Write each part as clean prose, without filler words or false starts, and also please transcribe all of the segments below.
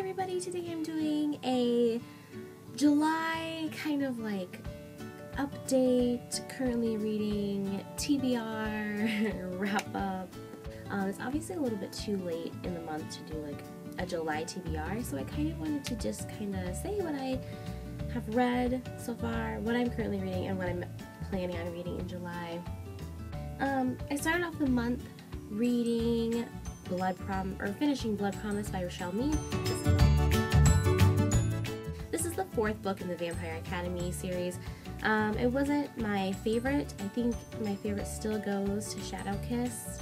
everybody, today I'm doing a July kind of like update, currently reading TBR, wrap up. It's obviously a little bit too late in the month to do like a July TBR, so I kind of wanted to just kind of say what I have read so far, what I'm currently reading, and what I'm planning on reading in July. I started off the month reading finishing Blood Promise by Rochelle Mead. This is the fourth book in the Vampire Academy series. It wasn't my favorite. I think my favorite still goes to Shadow Kissed.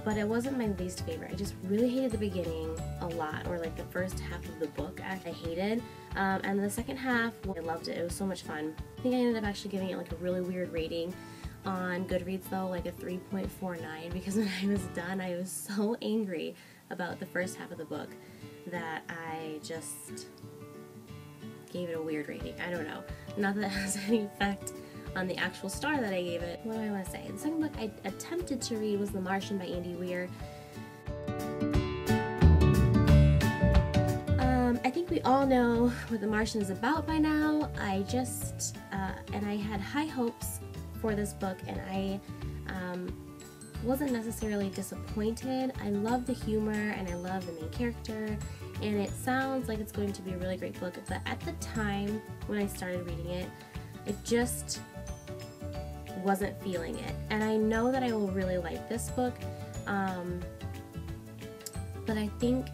But it wasn't my least favorite. I just really hated the beginning a lot, or like the first half of the book I hated. And the second half, I loved it. It was so much fun. I think I ended up actually giving it like a really weird rating on Goodreads though, like a 3.49, because when I was done I was so angry about the first half of the book that I just gave it a weird rating. I don't know. Not that it has any effect on the actual star that I gave it. What do I want to say? The second book I attempted to read was The Martian by Andy Weir. I think we all know what The Martian is about by now. And I had high hopes for this book, and I wasn't necessarily disappointed. I love the humor and I love the main character, and it sounds like it's going to be a really great book, but at the time when I started reading it, I just wasn't feeling it. And I know that I will really like this book, but I think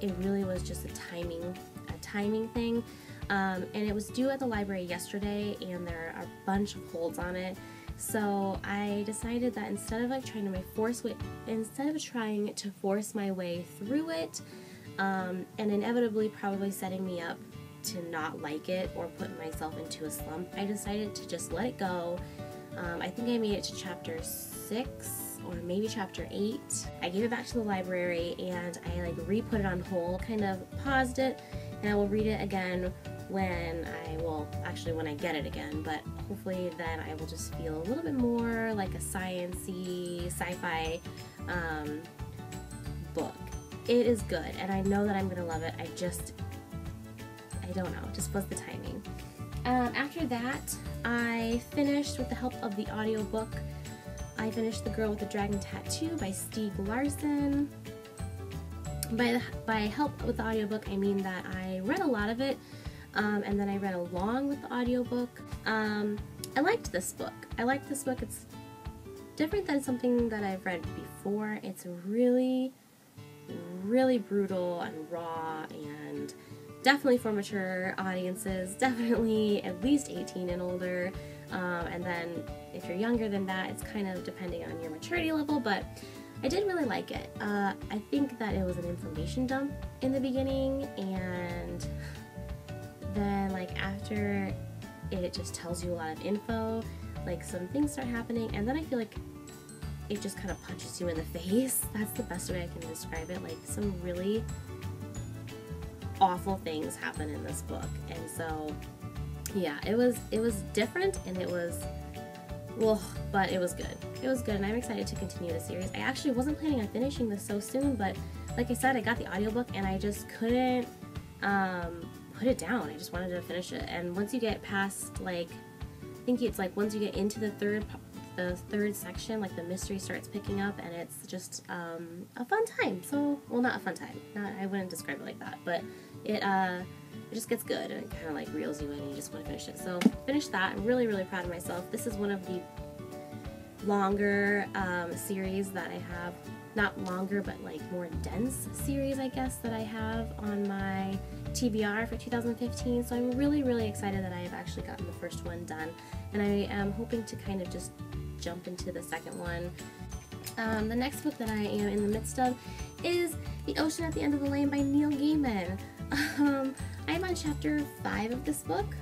it really was just a timing thing. And it was due at the library yesterday, and there are a bunch of holds on it. So I decided that instead of trying to force my way through it, and inevitably probably setting me up to not like it or put myself into a slump, I decided to just let it go. I think I made it to chapter 6 or maybe chapter 8. I gave it back to the library and I re-put it on hold, kind of paused it, and I will read it again when I get it again, but hopefully then I will just feel a little bit more like a science-y, sci-fi book. It is good, and I know that I'm going to love it. I don't know, it just was the timing. After that, I finished, with the help of the audiobook, I finished The Girl with the Dragon Tattoo by Stieg Larsson. By help with the audiobook, I mean that I read a lot of it, and then I read along with the audiobook. I liked this book. It's different than something that I've read before. It's really, really brutal and raw, and definitely for mature audiences, definitely at least 18 and older. And then if you're younger than that, it's kind of depending on your maturity level, but I did really like it. I think that it was an information dump in the beginning, and then after it just tells you a lot of info, some things start happening, and then I feel like it just kind of punches you in the face. That's the best way I can describe it. Some really awful things happen in this book, and so yeah, it was different, and it was, well, but it was good. It was good, and I'm excited to continue the series. I actually wasn't planning on finishing this so soon, but like I said, I got the audiobook and I just couldn't put it down. I just wanted to finish it. And once you get past, I think it's once you get into the third section, the mystery starts picking up, and it's just a fun time. So, well, not a fun time. I wouldn't describe it like that, but it just gets good, and it kind of reels you in, and you just want to finish it. So, finished that. I'm really, really proud of myself. This is one of the longer series that I have. Not longer, but more dense series, I guess, that I have on my TBR for 2015. So I'm really, really excited that I have actually gotten the first one done, and I am hoping to kind of just jump into the second one. The next book that I am in the midst of is The Ocean at the End of the Lane by Neil Gaiman. I'm on chapter 5 of this book.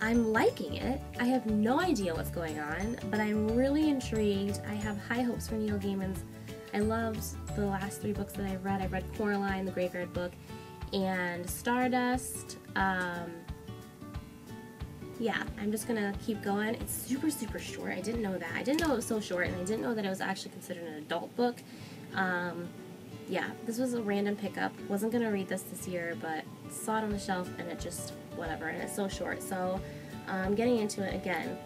I'm liking it. I have no idea what's going on, but I'm really intrigued. I have high hopes for Neil Gaiman's. I loved the last 3 books that I read. I read Coraline, the Graveyard Book, and Stardust. Yeah, I'm just gonna keep going. It's super, super short. I didn't know that. I didn't know it was so short, and I didn't know that it was actually considered an adult book. yeah, this was a random pickup. Wasn't gonna read this year, but saw it on the shelf and it just, whatever, and it's so short. So getting into it again.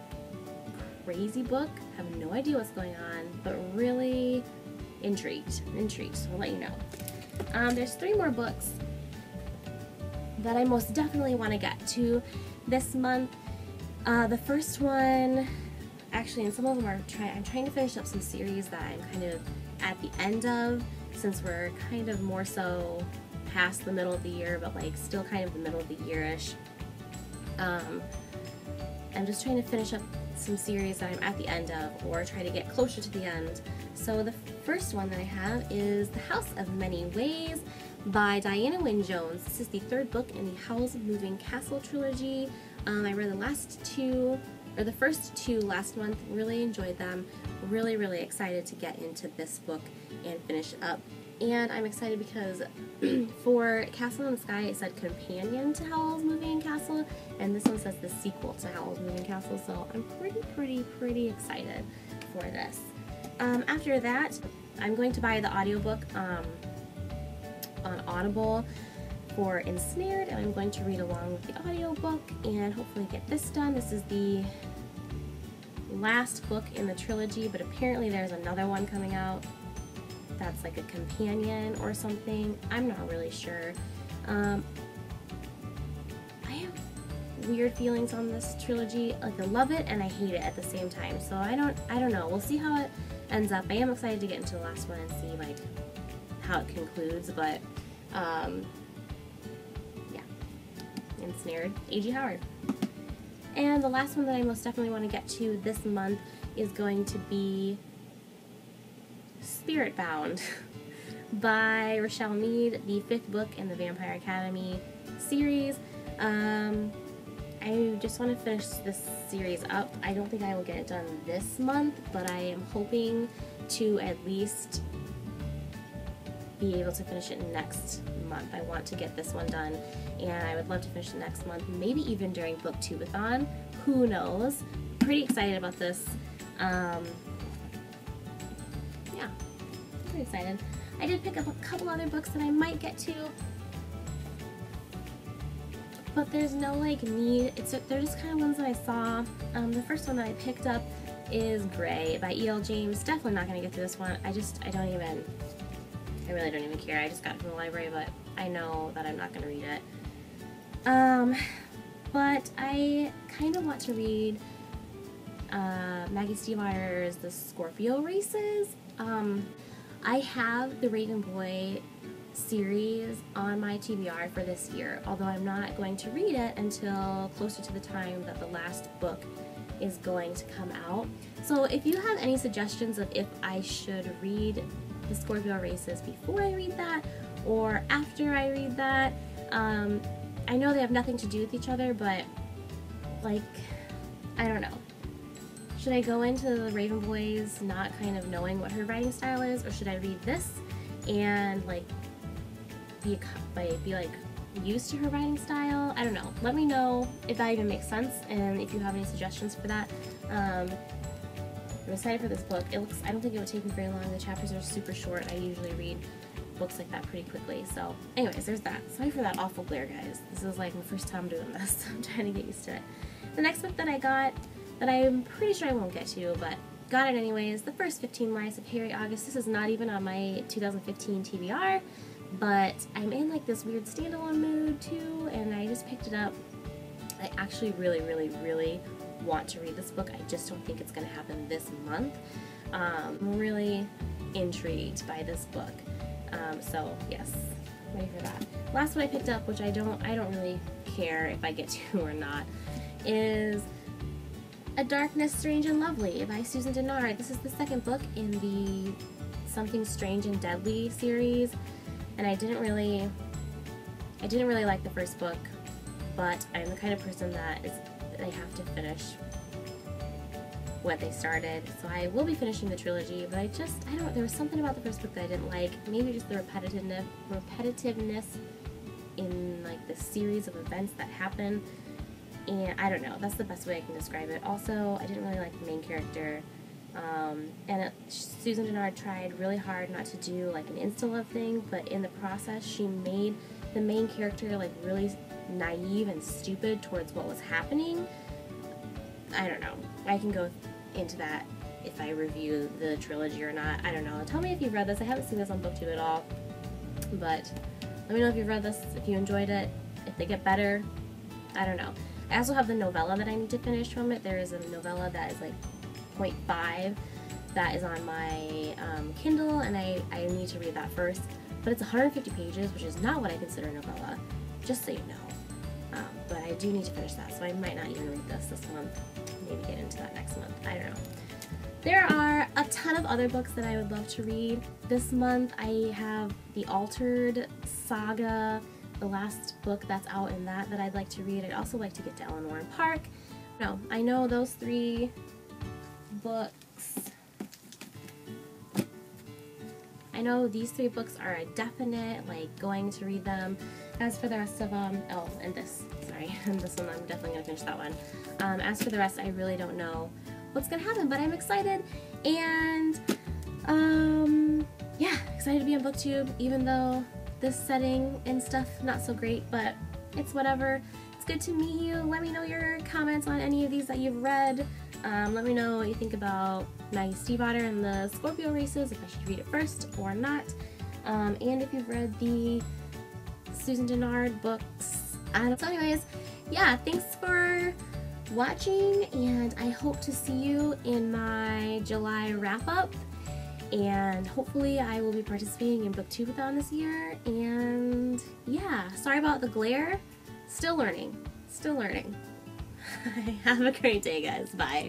Crazy book, have no idea what's going on, but really intrigued, so I'll let you know. There's 3 more books that I most definitely want to get to this month. The first one, actually, and some of them are I'm trying to finish up some series that I'm kind of at the end of, since we're kind of more so past the middle of the year, but like still kind of the middle of the year-ish. I'm just trying to finish up some series that I'm at the end of, or try to get closer to the end. So the first one that I have is The House of Many Ways by Diana Wynne Jones. This is the 3rd book in the Howl's Moving Castle trilogy. I read the first 2 last month, really enjoyed them, really excited to get into this book and finish it up. And I'm excited because for Castle in the Sky it said companion to Howl's Moving Castle, and this one says the sequel to Howl's Moving Castle, so I'm pretty excited for this. After that, I'm going to buy the audiobook on Audible for Ensnared, and I'm going to read along with the audiobook and hopefully get this done. This is the last book in the trilogy, but apparently there's another one coming out that's like a companion or something. I'm not really sure. I have weird feelings on this trilogy. Like, I love it and I hate it at the same time. So I don't know. We'll see how it ends up. I am excited to get into the last one and see like how it concludes, but yeah. Ensnared, A.G. Howard. And the last one that I most definitely want to get to this month is going to be Spiritbound by Rochelle Mead, the 5th book in the Vampire Academy series. I just want to finish this series up. I don't think I will get it done this month, but I am hoping to at least be able to finish it next month. I want to get this one done, and I would love to finish it next month, maybe even during Book 2-a-thon. Who knows? Pretty excited about this. Yeah, pretty excited. I did pick up a couple other books that I might get to, but there's no like need. They're just kind of ones that I saw. The first one that I picked up is Bray by E.L. James. Definitely not going to get to this one. I really don't even care. I just got it from the library, but I know that I'm not going to read it. But I kind of want to read Maggie Stiefvater's The Scorpio Races. I have the Raven Boy series on my TBR for this year, although I'm not going to read it until closer to the time that the last book is going to come out. So if you have any suggestions of if I should read The Scorpio Races before I read that or after I read that, I know they have nothing to do with each other, but like, I don't know. Should I go into the Raven Boys not kind of knowing what her writing style is, or should I read this and like be like used to her writing style? I don't know. Let me know if that even makes sense, and if you have any suggestions for that. I'm excited for this book. I don't think it would take me very long. The chapters are super short. I usually read books like that pretty quickly. So anyways, there's that. Sorry for that awful glare, guys. This is like my first time doing this. I'm trying to get used to it. The next book that I got, that I'm pretty sure I won't get to, but got it anyways, The First 15 Lives of Harry August. This is not even on my 2015 TBR, but I'm in like this weird standalone mood too, and I just picked it up. I actually really want to read this book. I just don't think it's going to happen this month. I'm really intrigued by this book. So yes, ready for that. Last one I picked up, which I don't really care if I get to or not, is A Darkness Strange and Lovely by Susan Dennard. This is the second book in the Something Strange and Deadly series, and I didn't really like the first book, but I'm the kind of person that they have to finish what they started, so I will be finishing the trilogy, but I don't know, there was something about the first book that I didn't like. Maybe just the repetitiveness in like the series of events that happen, and I don't know, that's the best way I can describe it. Also, I didn't really like the main character, Susan Dennard tried really hard not to do like an insta-love thing, but in the process she made the main character like really naive and stupid towards what was happening. I don't know. I can go into that if I review the trilogy or not. I don't know. Tell me if you've read this. I haven't seen this on BookTube at all, but let me know if you've read this, if you enjoyed it, if they get better. I don't know. I also have the novella that I need to finish from it. There is a novella that is like 0.5 that is on my Kindle, and I need to read that first. But it's 150 pages, which is not what I consider a novella, just so you know. But I do need to finish that, so I might not even read this month. Maybe get into that next month. I don't know. There are a ton of other books that I would love to read this month. I have the Altered Saga, the last book that's out in that I'd like to read. I'd also like to get to Ellen Warren Park. No, I know those 3 books. I know these 3 books are a definite, like, going to read them. As for the rest of them, oh, and this, sorry, and this one, I'm definitely going to finish that one. As for the rest, I really don't know what's going to happen, but I'm excited, and, yeah, excited to be on BookTube, even though this setting and stuff, not so great, but it's whatever. It's good to meet you. Let me know your comments on any of these that you've read. Let me know what you think about Maggie Stiefvater and the Scorpio Races, if I should read it first or not, and if you've read the Susan Dennard books. So anyways, yeah, thanks for watching, and I hope to see you in my July wrap-up, and hopefully I will be participating in Booktubeathon this year, and yeah, sorry about the glare. Still learning. Have a great day, guys. Bye.